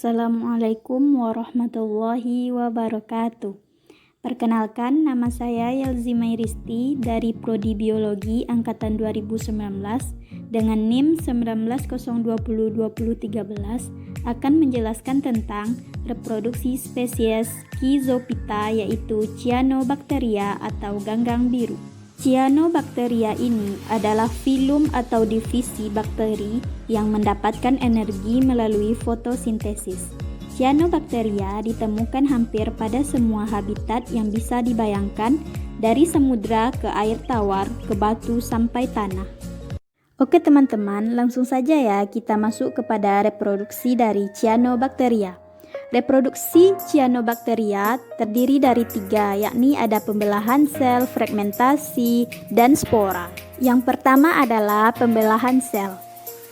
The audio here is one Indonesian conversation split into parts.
Assalamualaikum warahmatullahi wabarakatuh. Perkenalkan, nama saya Yelzi Mairisti dari Prodi Biologi Angkatan 2019 dengan NIM 19020213 akan menjelaskan tentang reproduksi spesies Schizophyta, yaitu Cyanobacteria atau ganggang biru. Cyanobacteria ini adalah filum atau divisi bakteri yang mendapatkan energi melalui fotosintesis. Cyanobacteria ditemukan hampir pada semua habitat yang bisa dibayangkan, dari samudra ke air tawar, ke batu sampai tanah. Oke teman-teman, langsung saja ya kita masuk kepada reproduksi dari Cyanobacteria. Reproduksi Cyanobacteria terdiri dari 3, yakni ada pembelahan sel, fragmentasi, dan spora. Yang pertama adalah pembelahan sel.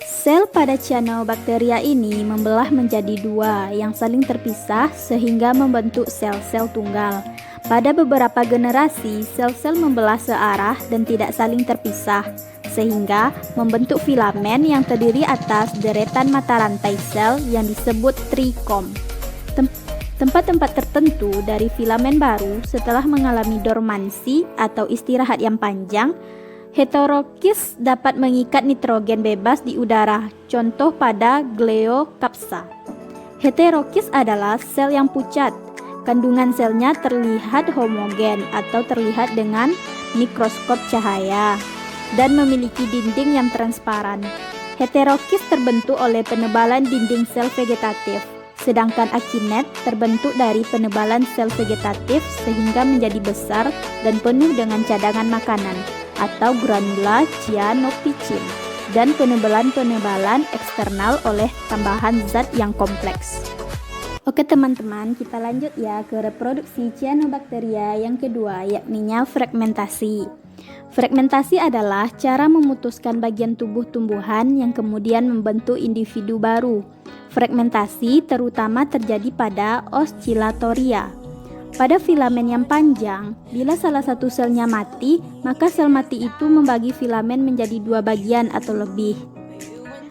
Sel pada Cyanobacteria ini membelah menjadi 2 yang saling terpisah sehingga membentuk sel-sel tunggal. Pada beberapa generasi, sel-sel membelah searah dan tidak saling terpisah, sehingga membentuk filamen yang terdiri atas deretan mata rantai sel yang disebut trikom. Tempat-tempat tertentu dari filamen baru setelah mengalami dormansi atau istirahat yang panjang, heterokis dapat mengikat nitrogen bebas di udara, contoh pada Gleyocapsa. Heterokis adalah sel yang pucat, kandungan selnya terlihat homogen atau terlihat dengan mikroskop cahaya, dan memiliki dinding yang transparan. Heterokis terbentuk oleh penebalan dinding sel vegetatif, sedangkan akinet terbentuk dari penebalan sel vegetatif sehingga menjadi besar dan penuh dengan cadangan makanan atau granula cyanophycin, dan penebalan-penebalan eksternal oleh tambahan zat yang kompleks. Oke teman-teman, kita lanjut ya ke reproduksi Cyanobacteria yang kedua, yakninya fragmentasi. Fragmentasi adalah cara memutuskan bagian tubuh tumbuhan yang kemudian membentuk individu baru. Fragmentasi terutama terjadi pada Oscillatoria. Pada filamen yang panjang, bila salah satu selnya mati, maka sel mati itu membagi filamen menjadi 2 bagian atau lebih.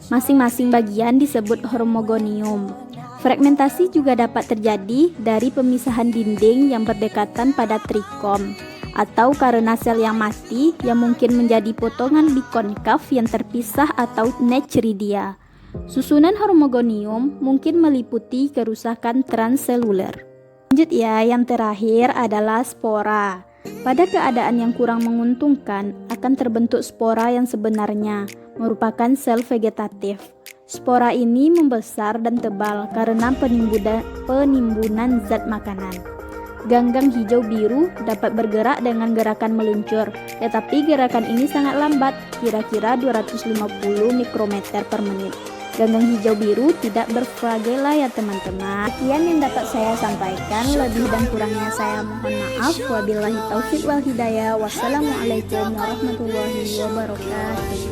Masing-masing bagian disebut hormogonium. Fragmentasi juga dapat terjadi dari pemisahan dinding yang berdekatan pada trikom, atau karena sel yang mati yang mungkin menjadi potongan bikonkav yang terpisah atau nechridia. Susunan hormogonium mungkin meliputi kerusakan transseluler. Lanjut ya, yang terakhir adalah spora. Pada keadaan yang kurang menguntungkan, akan terbentuk spora yang sebenarnya, merupakan sel vegetatif. Spora ini membesar dan tebal karena penimbunan zat makanan. Ganggang hijau biru dapat bergerak dengan gerakan meluncur, tetapi gerakan ini sangat lambat, kira-kira 250 mikrometer per menit. Ganggang hijau biru tidak berflagela ya teman-teman. Sekian yang dapat saya sampaikan, lebih dan kurangnya saya mohon maaf. Wabillahi taufiq wal hidayah. Wassalamualaikum warahmatullahi wabarakatuh.